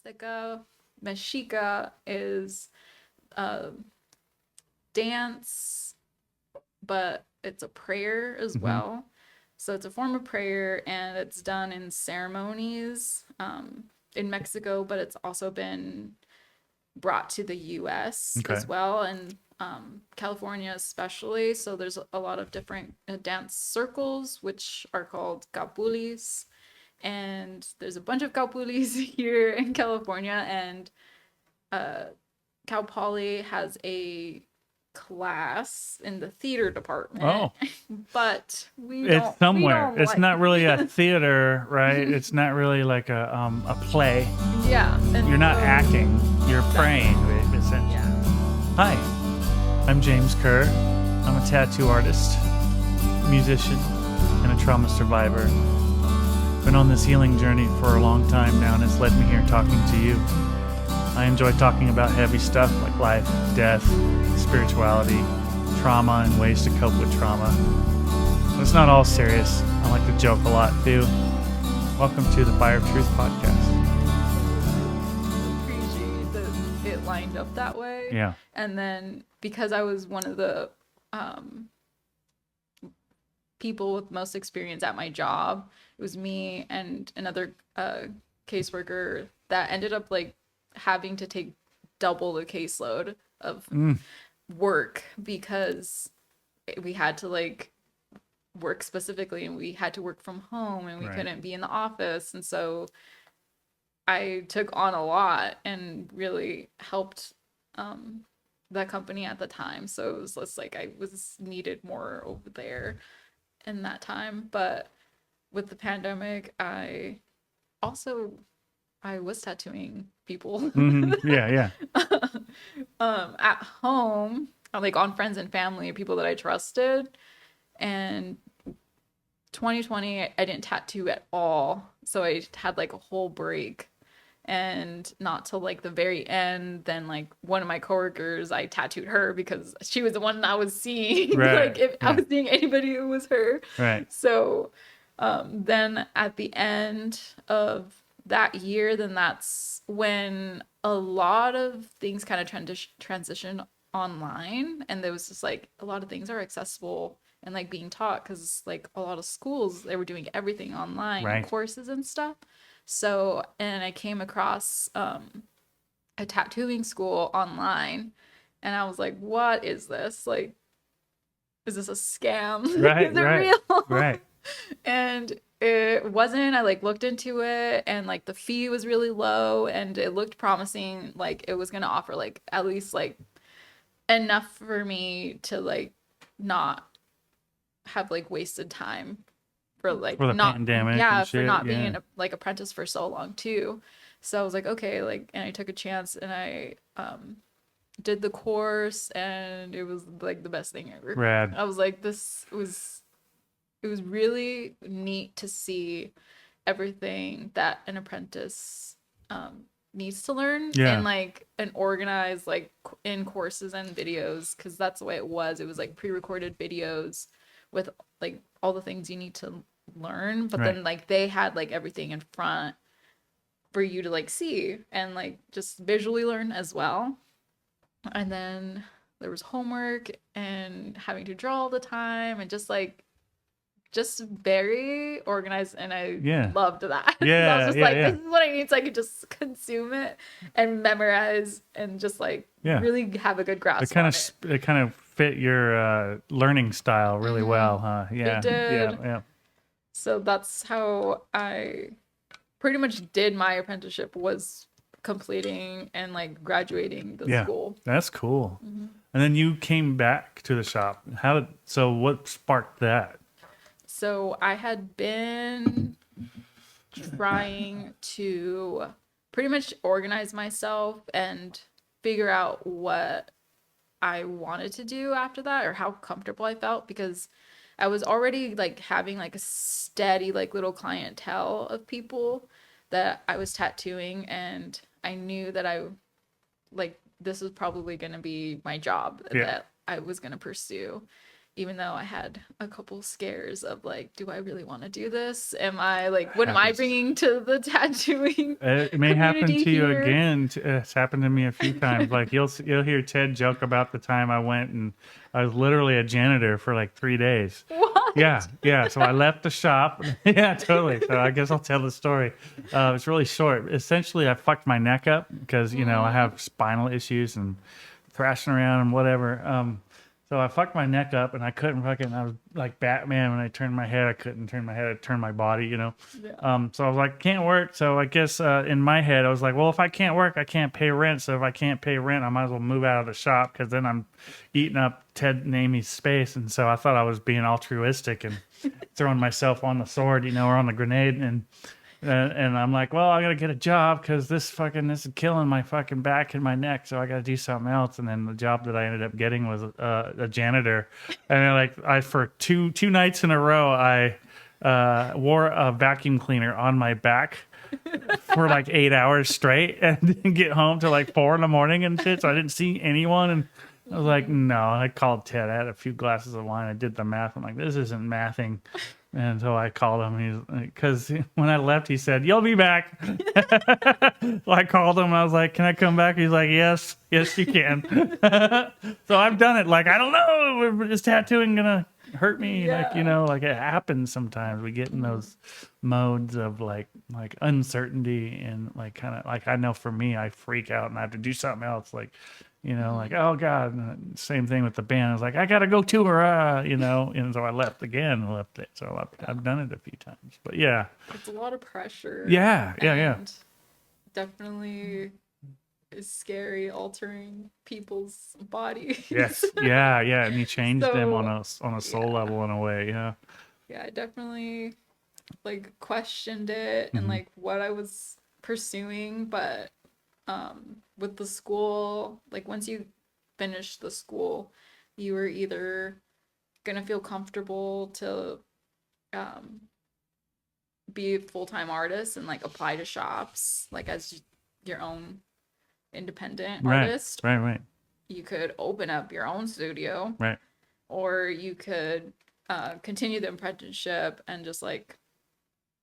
plástica. Mexica is dance, but it's a prayer as well. So it's a form of prayer, and it's done in ceremonies in Mexico, but it's also been brought to the US Okay. as well, and California especially. So there's a lot of different dance circles, which are called capulis. And there's a bunch of capulis here in California, and Cal Poly has a class in the theater department. Oh. But we It's don't somewhere. we don't It's not really a theater, right? It's not really like a play. Yeah. You're not acting. You're praying, essentially. Yeah. Hi, I'm James Kerr. I'm a tattoo artist, musician, and a trauma survivor. Been on this healing journey for a long time now, and it's led me here talking to you. I enjoy talking about heavy stuff like life, death, spirituality, trauma, and ways to cope with trauma. But it's not all serious. I like to joke a lot too. Welcome to the Fire of Truth podcast. Appreciate that it lined up that way. Yeah. And then because I was one of the people with most experience at my job, it was me and another caseworker that ended up like having to take double the caseload of work, because we had to like work specifically, and we had to work from home, and we couldn't be in the office. And so I took on a lot and really helped that company at the time. So it was just like I was needed more over there in that time. But with the pandemic, I was tattooing people Yeah. at home, like on friends and family, people that I trusted. And 2020, I didn't tattoo at all. So I had like a whole break. And not till like the very end, then like one of my coworkers, I tattooed her because she was the one I was seeing. Right. Like if I was seeing anybody, it was her. Right. So then at the end of that year, then that's when a lot of things kind of transitioned online, and there was just like a lot of things are accessible and like being taught, because like a lot of schools, they were doing everything online, courses and stuff. So, and I came across a tattooing school online, and I was like, what is this? Like, is this a scam? Right. Is it real? Right. And it wasn't. I like looked into it, and like the fee was really low, and it looked promising. Like it was going to offer like at least like enough for me to like not have like wasted time for like for the not pandemic, for not being yeah. like apprentice for so long too. So I was like, okay, like, and I took a chance, and I did the course, and it was like the best thing ever. Rad. I was like, it was really neat to see everything that an apprentice needs to learn, and like and organize like in courses and videos, because that's the way it was. It was like pre-recorded videos with like all the things you need to learn, but then like they had like everything in front for you to like see and like just visually learn as well. And then there was homework and having to draw all the time, and just very organized, and I loved that. I was just like, this is what I need, so I could just consume it and memorize and just like really have a good grasp on it. It kind of fit your learning style really well, huh? Yeah. It did. Yeah. So that's how I pretty much did my apprenticeship, was completing and like graduating the school. That's cool. And then you came back to the shop. So what sparked that? So I had been trying to pretty much organize myself and figure out what I wanted to do after that, or how comfortable I felt, because I was already like having like a steady like little clientele of people that I was tattooing, and I knew that I like this was probably going to be my job that I was going to pursue. even though I had a couple scares of like, do I really want to do this? Am I like, what am I Happens. bringing to the tattooing It may happen community to you here? again. It's happened to me a few times. Like you'll hear Ted joke about the time I went and I was literally a janitor for like 3 days. What? Yeah. So I left the shop. Yeah, totally. So I guess I'll tell the story. It's really short. Essentially, I fucked my neck up because I have spinal issues and thrashing around and whatever. So I fucked my neck up and I couldn't fucking. I was like Batman when I turned my head. I couldn't turn my head. I turned my body. Yeah. So I was like, can't work. So I guess in my head, I was like, well, if I can't work, I can't pay rent. So if I can't pay rent, I might as well move out of the shop because then I'm eating up Ted and Amy's space. And so I thought I was being altruistic and throwing myself on the sword, or on the grenade. And I'm like, well, I gotta get a job because this is killing my fucking back and my neck. So I gotta do something else. And then the job that I ended up getting was a janitor. And then, I for two nights in a row, I wore a vacuum cleaner on my back for like 8 hours straight and didn't get home till like 4 in the morning and shit. So I didn't see anyone. And I was like, no. I called Ted. I had a few glasses of wine. I did the math. I'm like, this isn't mathing. And so I called him. Because when I left, he said, "You'll be back." So I called him. I was like, "Can I come back?" He's like, "Yes, you can." So I've done it. Like, I don't know, is tattooing gonna hurt me? Yeah. Like it happens sometimes. We get in those modes of like uncertainty and like kind of like I know for me, I freak out and I have to do something else. Like, like, oh God, and same thing with the band. I was like, I gotta go tour, and so I left again and left it. So I've done it a few times, but yeah, It's a lot of pressure. yeah. And definitely is scary altering people's bodies. Yes, yeah, and you change them on So, a soul level in a way, yeah. yeah, I definitely like questioned it and Mhm. like what I was pursuing, but with the school, like once you finish the school, you were either gonna feel comfortable to um be a full-time artist and like apply to shops like as your own independent Right, artist. right, You could open up your own studio, right, or you could continue the apprenticeship and just like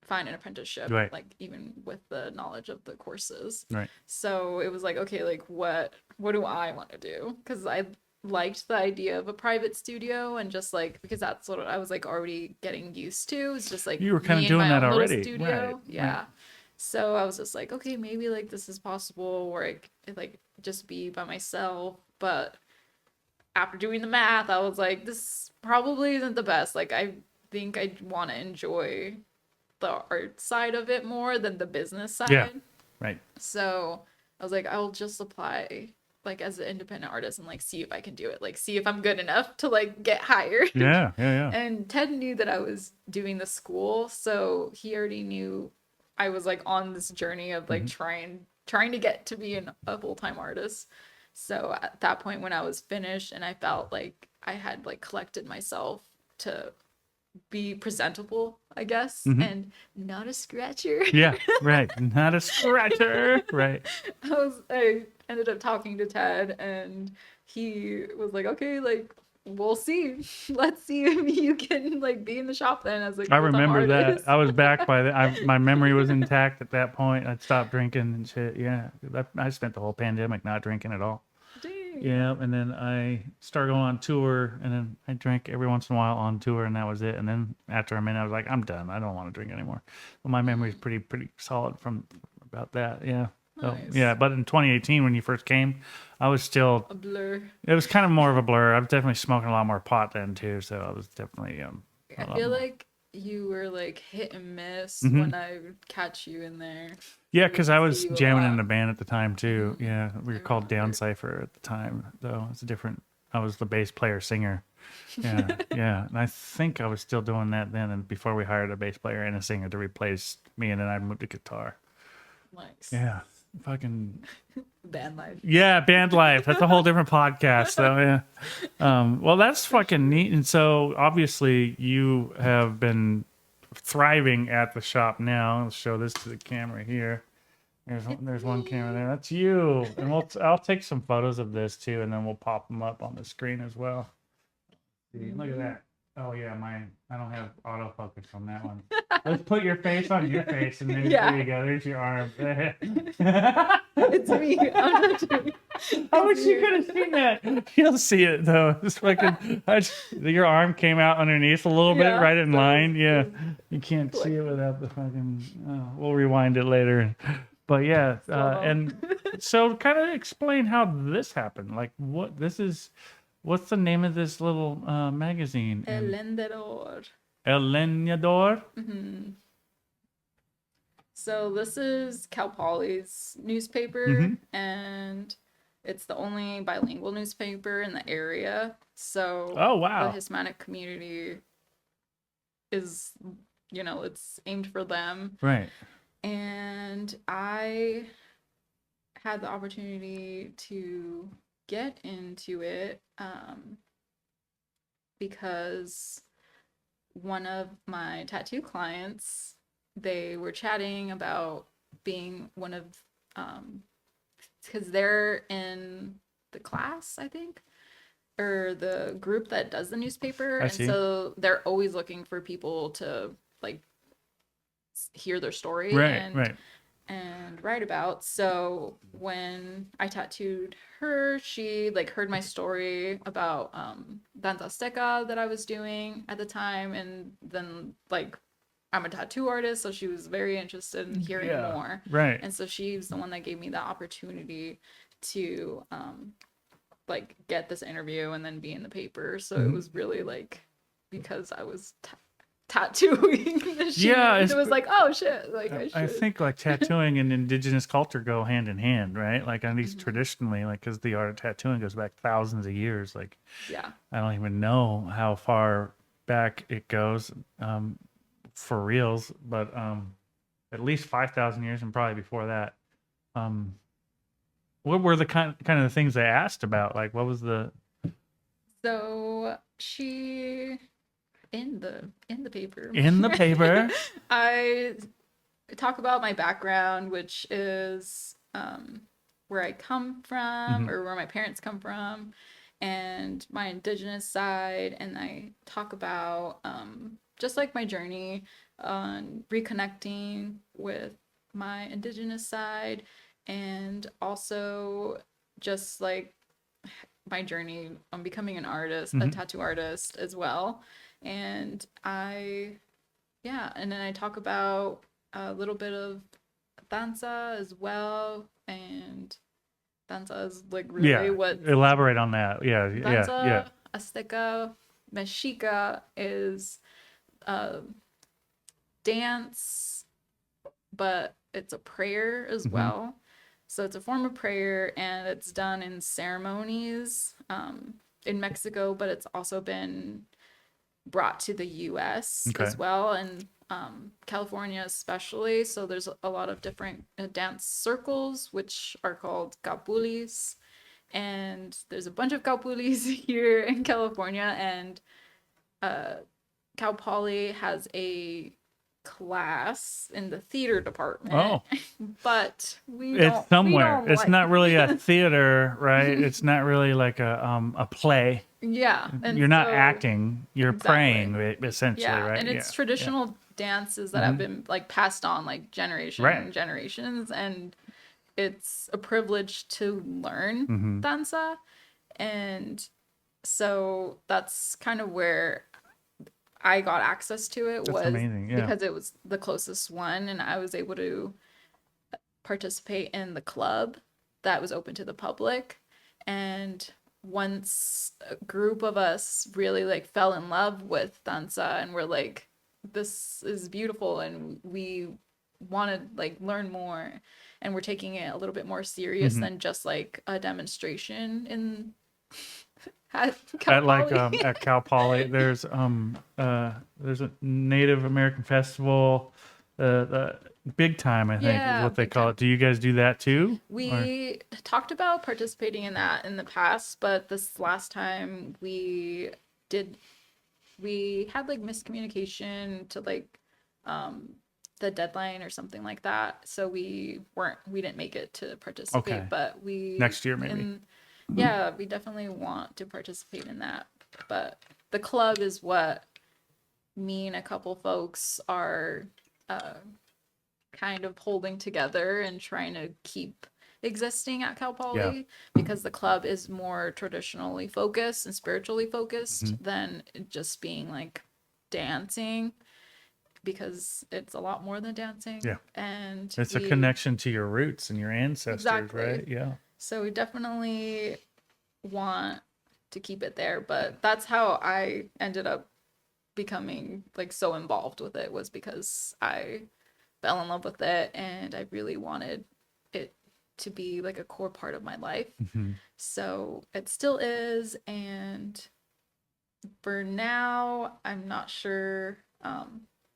find an apprenticeship, right, like even with the knowledge of the courses. right. So it was like, okay, like what do I want to do? Because I liked the idea of a private studio and just like because that's what I was like already getting used to. It's just like You were kind of me in doing my that own little already, studio. right? Yeah. Right. So I was just like, okay, maybe like this is possible where I like just be by myself. But after doing the math, I was like, this probably isn't the best. Like I think I want to enjoy the art side of it more than the business side. Yeah, right. So I was like, I'll just apply like as an independent artist and like see if I can do it. Like see if I'm good enough to like get hired. Yeah. And Ted knew that I was doing the school, so he already knew I was like on this journey of like Mhm. trying to get to be a full-time artist. So at that point when I was finished and I felt like I had like collected myself to be presentable, I guess, Mhm. and not a scratcher. Yeah, right. Not a scratcher. Right. I ended up talking to Ted and he was like, okay, like we'll see. Let's see if you can like be in the shop then as like I full-time remember that. artist. I was back by my memory was intact at that point. I'd stopped drinking and shit. Yeah. I spent the whole pandemic not drinking at all. Dang. Yeah, and then I started going on tour, and then I drank every once in a while on tour, and that was it. And then after a minute, I was like, I'm done. I don't want to drink anymore. Well, my memory is pretty solid from about that. Yeah. So, Nice. yeah, but in 2018, when you first came, I was still. A blur. It was kind of more of a blur. I was definitely smoking a lot more pot then too, so I was definitely I a lot feel more. like you were like hit and miss Mhm. when I would catch you in there. Yeah, because I was See you a jamming in lot. a band at the time too. Mhm. Yeah, we were I called Down remember. Cipher at the time, though. It's a different. I was the bass player singer. Yeah, yeah, and I think I was still doing that then, and before we hired a bass player and a singer to replace me, and then I moved to guitar. Nice. Yeah, fucking Band life. yeah, band life. That's a whole different podcast. So yeah, well, that's fucking neat. And so obviously you have been thriving at the shop now. I'll show this to the camera here. There's one camera there. That's you. And I'll take some photos of this too, and then we'll pop them up on the screen as well. See, look at that. Oh yeah, I don't have autofocus on that one. Let's put your face on your face and then Yeah. put together your arm. It's me. I'm not doing. I wish It's you me. could have seen that. You'll see it though. It's fucking. Your arm came out underneath a little bit, Yeah, right in so line. Yeah, it's you can't see like it without the fucking. We'll rewind it later. But yeah, so. and so kind of explain how this happened. Like what this is. What's the name of this little magazine? El Vendedor. El Leñador. So this is Cal Poly's newspaper, Mm-hmm. and it's the only bilingual newspaper in the area. So Oh the wow. Hispanic community is, it's aimed for them. Right. And I had the opportunity to get into it because one of my tattoo clients, they were chatting about being one of because they're in the class, I think, or the group that does the newspaper, I and see. so they're always looking for people to like hear their story Right. Right. and write about. So when I tattooed her, she like heard my story about Danza Azteca that I was doing at the time, and then like I'm a tattoo artist, so she was very interested in hearing Yeah. more. Right. And so she's the one that gave me the opportunity to like get this interview and then be in the paper. So it was really like because I was tattooing that she Yeah, it was like, oh shit, like I I should. think like tattooing and indigenous culture go hand in hand, right? Like at least traditionally, like because the art of tattooing goes back thousands of years. Like Yeah. I don't even know how far back it goes for reals, but at least 5,000 years and probably before that. Um, what were the kind of the things they asked about? Like what was the So she in the paper. in the paper? I talk about my background, which is where I come from Mhm. or where my parents come from, and my indigenous side. And I talk about just like my journey on reconnecting with my indigenous side, and also just like my journey on becoming an artist, a Mhm. tattoo artist as well. And and then I talk about a little bit of danza as well. And danza is like really Yeah, what elaborate on that. Yeah, yeah. danza azteca mexica is a dance, but it's a prayer as Hmm. well. So it's a form of prayer, and it's done in ceremonies in Mexico, but it's also been brought to the US Okay. as well, and California especially. So there's a lot of different dance circles, which are called capulis. And there's a bunch of capulis here in California, and uh, Cal Poly has a class in the theater department, Oh, but we it's don't we somewhere. don't It's like not really a theater, right? It's not really like a play. yeah, and You're not so acting. You're exactly. praying, essentially, Yeah, right? and Yeah, it's yeah. traditional dances that have Hmm. been like passed on like Right. generations, and it's a privilege to learn Hmm. danza. And so that's kind of where I got access to it, That's was amazing. Yeah. because it was the closest one, and I was able to participate in the club that was open to the public. And once a group of us really like fell in love with danza and were like, this is beautiful, and we want to like learn more, and we're taking it a little bit more serious Hmm. than just like a demonstration in at Cal At like Poly. at Cal Poly, there's a Native American festival, the big time I think is Yeah, what they big call time. it. Do you guys do that too? Or We talked about participating in that in the past, but this last time did, we had like miscommunication to like the deadline or something like that. So we didn't make it to okay, participate, but we next year maybe. in yeah, we definitely want to participate in that. But the club is what me and a couple folks are kind of holding together and trying to keep existing at Cal Yeah. Poly, because the club is more traditionally focused and spiritually focused Mm-hmm. than just being like dancing, because it's a lot more than dancing. Yeah. And It's a we connection to your roots and your ancestors, exactly right? Yeah. so we definitely want to keep it there, but that's how I ended up becoming like so involved with it, was because I fell in love with it and I really wanted it to be like a core part of my life. Mm-hmm. So it still is, and for now I'm not sure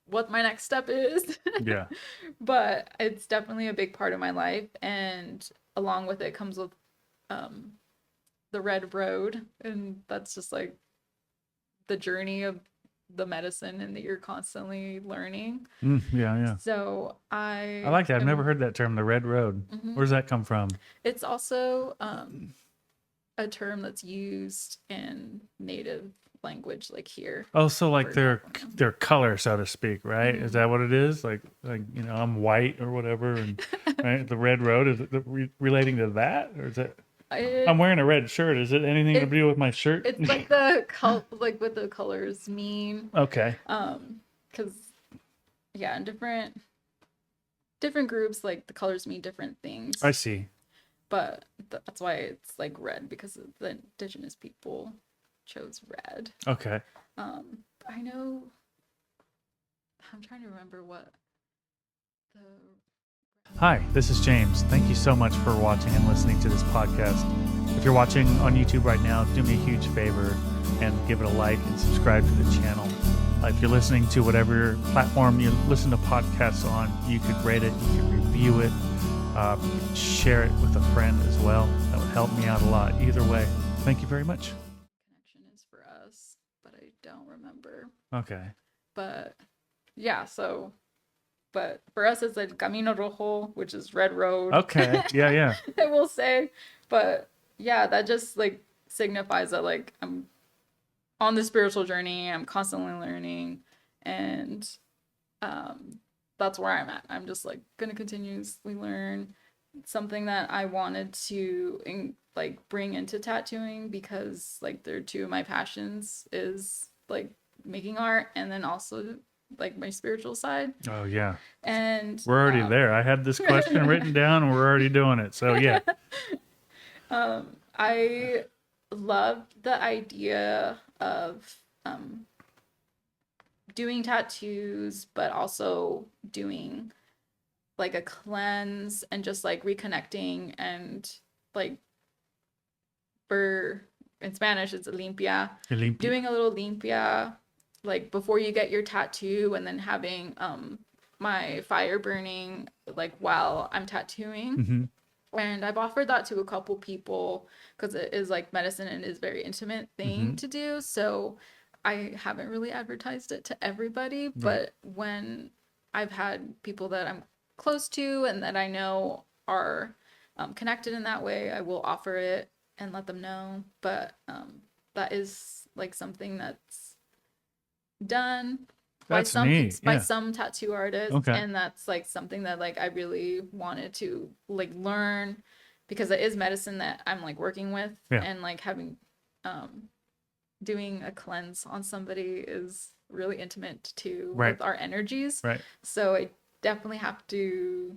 what my next step is. Yeah. But it's definitely a big part of my life, and along with it comes with um the red road, and that's just like the journey of the medicine and that you're constantly learning. Yeah. Yeah. So I like that. I've never heard that term, the red road. Mhm. Where does that come from? It's also a term that's used in native language, like here. Oh, so like For their color, so to speak, right? Is Mhm. that what it is? Like you know, I'm white or whatever, and right, the red road is it relating to that, or is it? I'm It, wearing a red shirt. Is it anything to it do with my shirt? it's like like what the colors mean. Okay, Because yeah, in different groups, like the colors mean different I things. see. But that's why it's like red, because the indigenous people chose red. Okay. I know. I'm trying to remember what the. Hi, this is James. Thank you so much for watching and listening to this podcast. If you're watching on YouTube right now, do me a huge favor and give it a like and subscribe to the channel. If you're listening to whatever platform you listen to podcasts on, you could rate it, you could review it, you could share it with a friend as well. That would help me out a lot. Either way, thank you very much. Connection is for us, but I don't remember. Okay. But yeah, so. But for us, it's like Camino Rojo, which is Red Road. Okay. Yeah, yeah. I will say. But yeah, that just like signifies that like I'm on the spiritual journey. I'm constantly learning, and that's where I'm at. I'm just like gonna continuously learn. Something that I wanted to like bring into tattooing, because like they're two of my passions, is like making art, and then also like my spiritual side. Oh, yeah. And We're already there. I had this question written down and we're already doing it. So, yeah. I love the idea of doing tattoos, but also doing like a cleanse and just like reconnecting, and like for in Spanish it's limpia, doing a little limpia like before you get your tattoo, and then having my fire burning like while I'm tattooing. Mm-hmm. And I've offered that to a couple people, because it is like medicine and is a very intimate thing to do. So I haven't really advertised it to everybody, but when I've had people that I'm close to and that I know are connected in that way, I will offer it and let them know. But that is like something that's done That's by neat. by Yeah. some tattoo artists. Okay. And that's like something that like I really wanted to like learn, because it is medicine that I'm like working with. Yeah. And like having doing a cleanse on somebody is really intimate too, with our energies. Right. So I definitely have to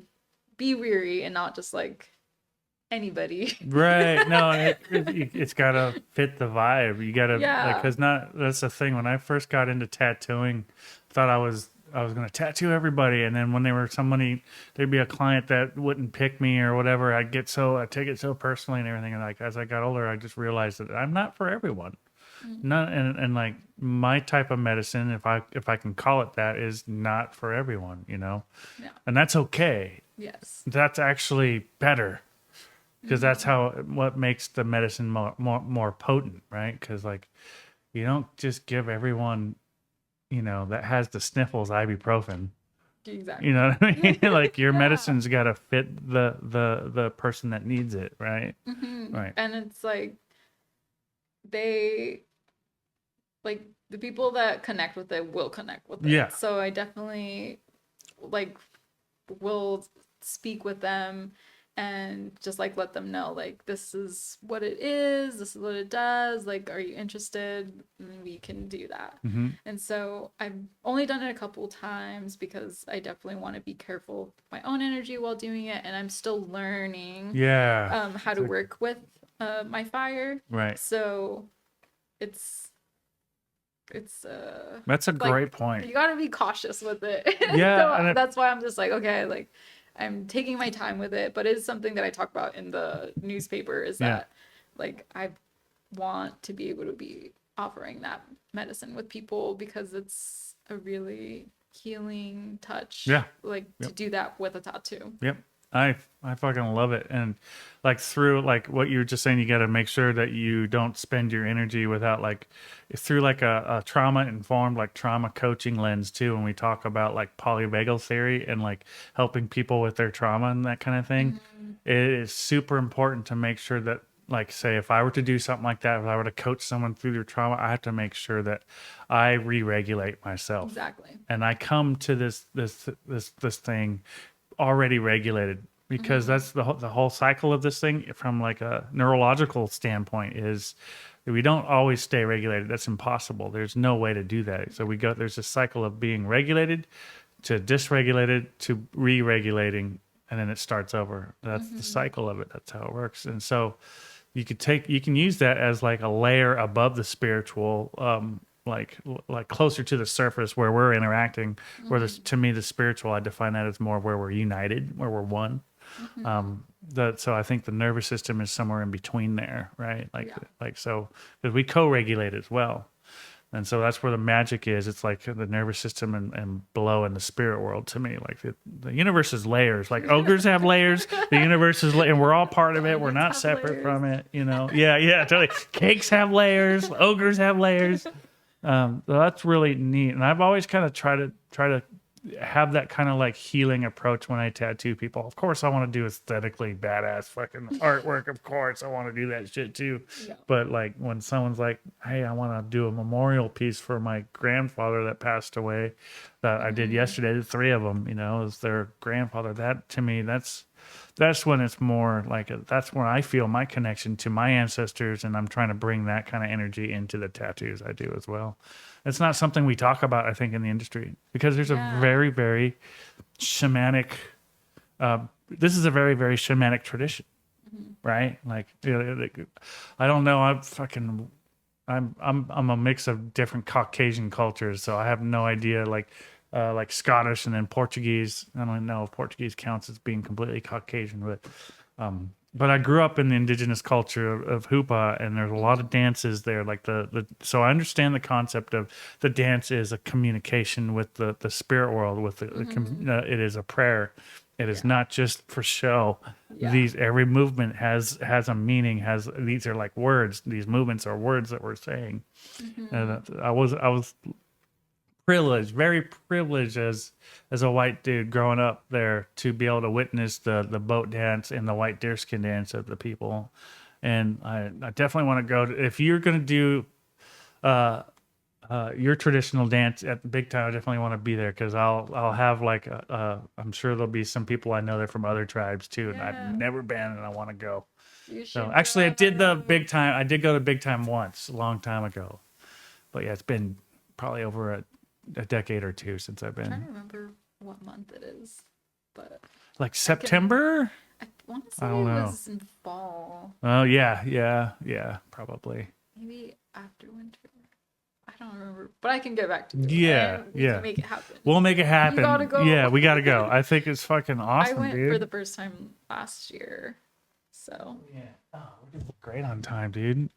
be weary and not just like anybody. Right. No, it's got to fit the vibe. You got to, Yeah. like, cause that's the thing. When I first got into tattooing, I thought I was going to tattoo everybody. And then when there'd be a client that wouldn't pick me or whatever, I'd take it so personally and everything. And like, as I got older, I just realized that I'm not for everyone. Not, and like my type of medicine, if I can call it that, is not for everyone, you know? Yeah. And that's okay. Yes. That's actually better. Because that's what makes the medicine more potent, right? Because like, you don't just give everyone, you know, that has the sniffles ibuprofen. Exactly. You know what I mean? Like your medicine's got to fit the person that needs it, right? Mm-hmm. Right. And it's like they like the people that connect with it will connect with Yeah. it. So I definitely like will speak with them and just like let them know like this is what it is, this is what it does, like are you interested? And we can do that. Mm-hmm. And so I've only done it a couple times because I definitely want to be careful with my own energy while doing it, and I'm still learning Yeah. how to work with my fire. Right. So it's That's a like great point. you got to be cautious with it. Yeah, So and that's why I'm just like, okay, like I'm taking my time with it, but it's something that I talk about in the newspaper is yeah. that like I want to be able to be offering that medicine with people because it's a really healing touch, Yeah. like to Yep. do that with a tattoo. Yep. I fucking love it. And like through like what you were just saying, you got to make sure that you don't spend your energy without like through like a trauma informed like trauma coaching lens too. When we talk about like polyvagal theory and like helping people with their trauma and that kind of thing, it is super important to make sure that like say if I were to do something like that, if I were to coach someone through their trauma, I have to make sure that I re-regulate myself. Exactly. And I come to this thing already regulated because that's the whole cycle of this thing from like a neurological standpoint is that we don't always stay regulated. That's impossible. There's no way to do that. So there's a cycle of being regulated to dysregulated to re-regulating, and then it starts over. That's the cycle of it. That's how it works. And so you can use that as like a layer above the spiritual, like closer to the surface where we're interacting. Where to me the spiritual, I define that as more where we're united, where we're one. So I think the nervous system is somewhere in between there, right? So because we co-regulate as well. And so that's where the magic is. It's like the nervous system and below in the spirit world to me. Like the universe is layers. Like ogres have layers. The universe is and we're all part of it. We're not separate from it. You know? Yeah, totally. Cakes have layers. Ogres have layers. So that's really neat. And I've always kind of try to have that kind of like healing approach when I tattoo people. Of course, I want to do aesthetically badass fucking artwork. Of course, I want to do that shit too. Yeah. But like when someone's like, "Hey, I want to do a memorial piece for my grandfather that passed away," that I did yesterday. The three of them, is their grandfather. That to me, that's when it's more like that's where I feel my connection to my ancestors, and I'm trying to bring that kind of energy into the tattoos I do as well. It's not something we talk about, I think, in the industry because there's a very, very shamanic. This is a very, very shamanic tradition, right? Like, I don't know. I'm a mix of different Caucasian cultures, so I have no idea. Like Scottish and then Portuguese. I don't know if Portuguese counts as being completely Caucasian, but I grew up in the indigenous culture of Hoopa, and there's a lot of dances there. Like so I understand the concept of the dance is a communication with the spirit world. It is a prayer. It is not just for show. Yeah. Every movement has a meaning. These are like words. These movements are words that we're saying. And I was privileged, very privileged as a white dude growing up there to be able to witness the boat dance and the white deerskin dance of the people. And I definitely want to go if you're going to do your traditional dance at the big time, I definitely want to be there because I'll have like I'm sure there'll be some people I know there from other tribes too, and I've never been and I want to go. So actually I did the big time. I did go to big time once a long time ago, but yeah, it's been probably over a decade or two since I've been. I'm trying to remember what month it is, but like September. I want to say I it don't know. was in fall. Oh yeah, probably. Maybe after winter. I don't remember, but I can get back to you. Yeah. We can make it happen. We'll make it happen. You gotta go. Yeah, we gotta go. I think it's fucking awesome, I went dude. for the first time last year, so. Yeah. Oh, we did great on time, dude.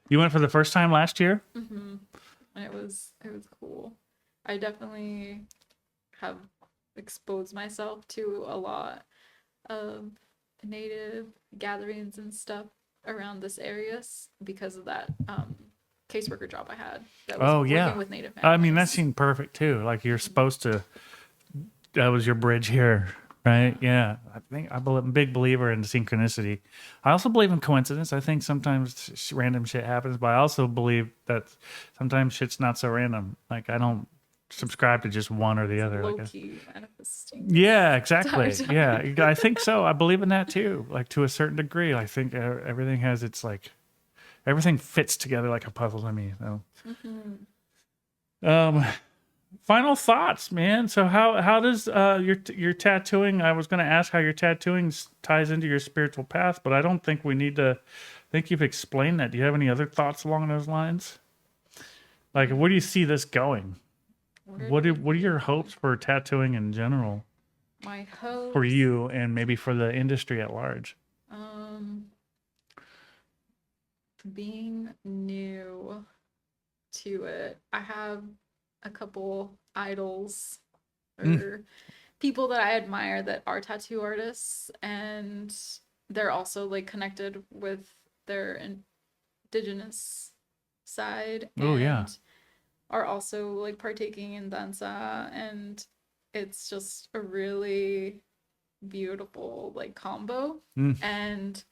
You went for the first time last year? Mm-hmm. And it was cool. I definitely have exposed myself to a lot of native gatherings and stuff around this area because of that caseworker job I had that was working with native families. I mean, that seemed perfect too. Like you're supposed to, that was your bridge here, Right? Yeah. I'm a big believer in synchronicity. I also believe in coincidence. I think sometimes random shit happens, but I also believe that sometimes shit's not so random. Like I don't subscribe to just one or the It's other. low key manifesting Yeah, this entire exactly. Yeah, time. I think so. I believe in that too. Like to a certain degree. I think everything has its like everything fits together like a puzzle to me. So, Hmm. um, final thoughts, man. So how does your tattooing? I was going to ask how your tattooing ties into your spiritual path, but I don't think we need to. I think you've explained that. Do you have any other thoughts along those lines? Like, where do you see this going? Where do I What are see your it hopes going? for tattooing in general My for hopes. you and maybe for the industry at large? Um, being new to it, I have a couple idols Mm. or people that I admire that are tattoo artists, and they're also like connected with their indigenous side Oh yeah. and are also like partaking in danza, and it's just a really beautiful like combo. Mm. And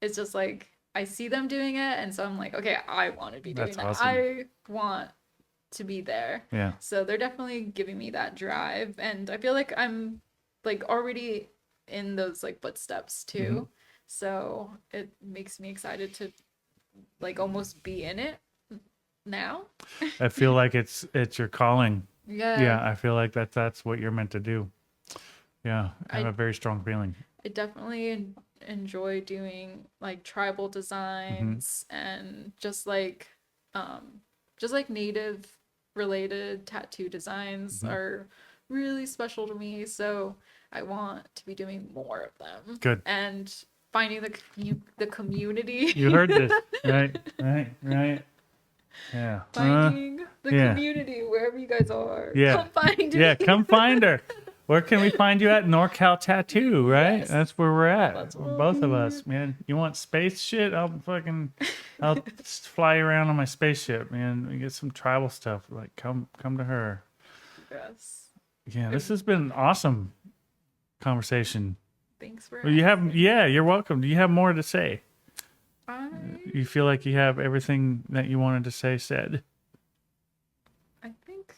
it's just like I see them doing it, and so I'm like, okay, I want to be doing That's that. awesome. I want to be there. Yeah. So they're definitely giving me that drive, and I feel like I'm like already in those like footsteps Hmm. too. So it makes me excited to like almost be in it now. I feel like it's your calling. Yeah, Yeah, I feel like that's what you're meant to do. Yeah, I have I a very strong feeling. I definitely enjoy doing like tribal Hmm. designs and um just like native related tattoo designs Hmm. are really special to me, so I want to be doing more of them Good. and finding the community. You heard this, right? Right. Right. Yeah. Finding the Yeah. community wherever you guys are, Yeah. come find Yeah. me. Come find her. Where can we find you at? NorCal Tattoo, right? Yes, That's where we're at. that's what I'll Both of be. us, man. You want space shit? I'll fly you around on my spaceship, man. We get some tribal stuff. Like, come to her. Yes. Yeah, this has been an awesome conversation. Thanks for Well, you have, asking. yeah, you're welcome. Do you have more to say? I You feel like you have everything that you wanted to say said? I think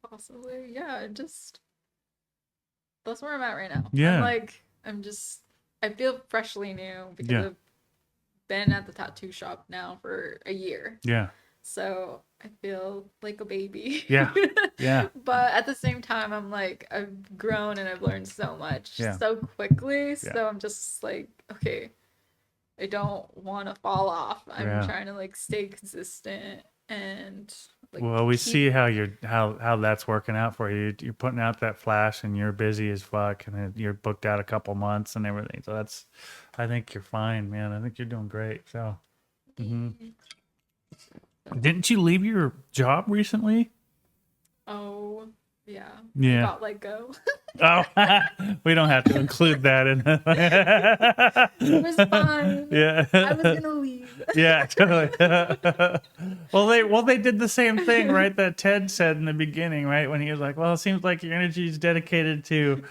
possibly, yeah, just that's where I'm at right now. Yeah, I feel freshly new because yeah, I've been at the tattoo shop now for a year. yeah, So I feel like a baby. yeah, yeah, But at the same time, I'm like, I've grown and I've learned so much yeah, so quickly. yeah, So I'm just like, okay, I don't want to fall off. I'm yeah. trying to like stay consistent and like Well, we keep. see how how that's working out for you. You're putting out that flash, and you're busy as fuck, and you're booked out a couple months and everything. So I think you're fine, man. I think you're doing great. So, hmm didn't you leave your job recently? Oh, yeah. I Yeah. got let go. Oh, we don't have to include that in. It was fine. I was Yeah. gonna leave. Yeah, totally. Well they did the same thing, right? That Ted said in the beginning, right? When he was like, "Well, it seems like your energy is dedicated to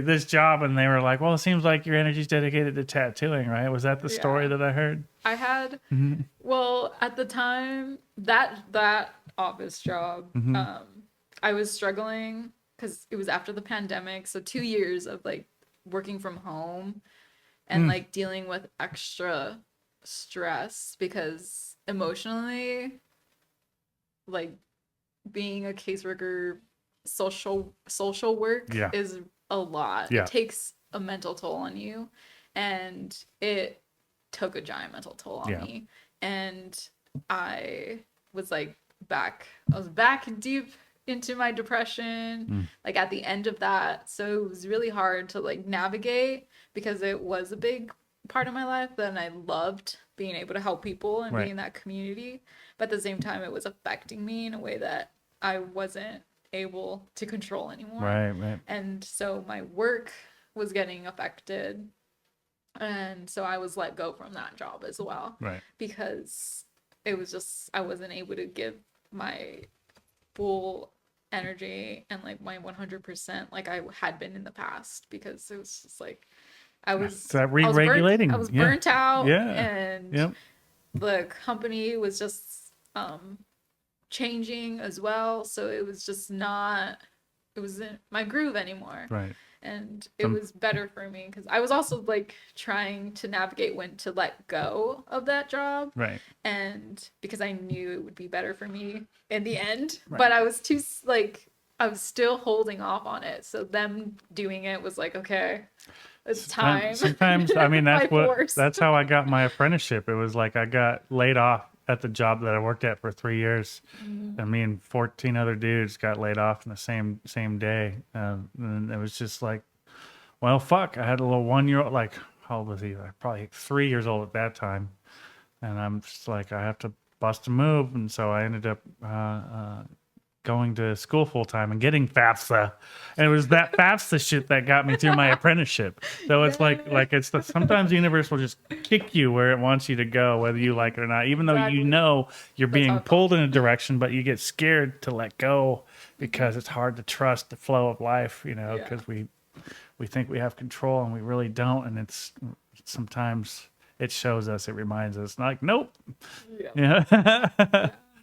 this job," and they were like, "Well, it seems like your energy is dedicated to tattooing," right? Was that the story Yeah. that I heard? I had Hmm. well, at the time that office job, Hmm. I was struggling because it was after the pandemic, so 2 years of like working from home and Mm. like dealing with extra stress because emotionally, like being a caseworker, social work Yeah, is a lot. It yeah, takes a mental toll on you, and it took a giant mental toll on yeah. me. And I was like I was back deep into my depression, Mm. like at the end of that. So it was really hard to like navigate because it was a big part of my life that I loved being able to help people and being Right, in that community. But at the same time, it was affecting me in a way that I wasn't able to control anymore. right, right, And so my work was getting affected. And so I was let go from that job as well right. because it was just, I wasn't able to give my full energy and like my 100% like I had been in the past, because it was just like I It's was that I was burnt re-regulating. I was Yeah. burnt out, Yeah. and Yep. the company was just changing as well, so it was just not, it wasn't my groove anymore. Right. And it Some, was better for me because I was also like trying to navigate when to let go of that job, right. and because I knew it would be better for me in the end, Right. but I was too like I was still holding off on it. So them doing it was like, okay, it's time. Sometimes, I mean, By force. that's how I got my apprenticeship. It was like I got laid off at the job that I worked at for 3 years, and me and 14 other dudes got laid off in the same day. And it was just like, well, fuck. I had a little 1 year old, like, how old was he? Like, probably 3 years old at that time. And I'm just like, I have to bust a move. And so I ended up going to school full time and getting FAFSA, and it was that FAFSA shit that got me through my apprenticeship. So it's like it's sometimes the universe will just kick you where it wants you to go, whether you like it or not. Even though you know you're being pulled in a direction, but you get scared to let go because it's hard to trust the flow of life, because we think we have control and we really don't, and it's sometimes it shows us, it reminds us, like, nope. Yeah.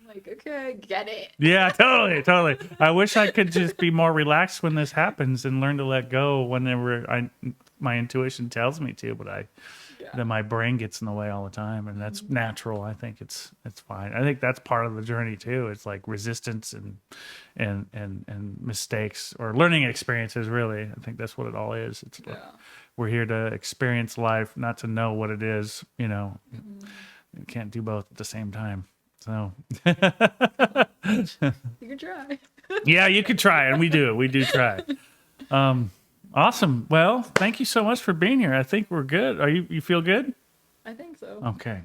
Like, okay, get it. Yeah, totally. I wish I could just be more relaxed when this happens and learn to let go whenever my intuition tells me to, but then my brain gets in the way all the time, and that's natural. I think it's fine. I think that's part of the journey too. It's like resistance and mistakes or learning experiences. Really, I think that's what it all is. It's like, we're here to experience life, not to know what it is. You can't do both at the same time. So you can try. Yeah, you could try, and we do try. Awesome. Well, thank you so much for being here. I think we're good. You feel good? I think so. Okay.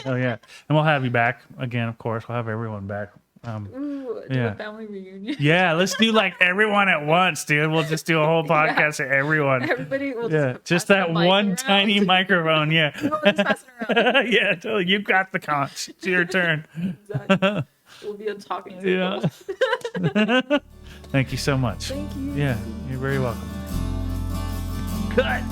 Oh yeah, and we'll have you back again. Of course, we'll have everyone back. Ooh, do a family reunion. Yeah, let's do like everyone at once, dude. We'll just do a whole podcast to everyone. Everybody will just that one tiny microphone. Yeah. We'll just pass it around. Yeah, totally. You got the conch. It's your turn. Exactly. We'll be talking to people. Thank you so much. Thank you. Yeah, you're very welcome. Cut.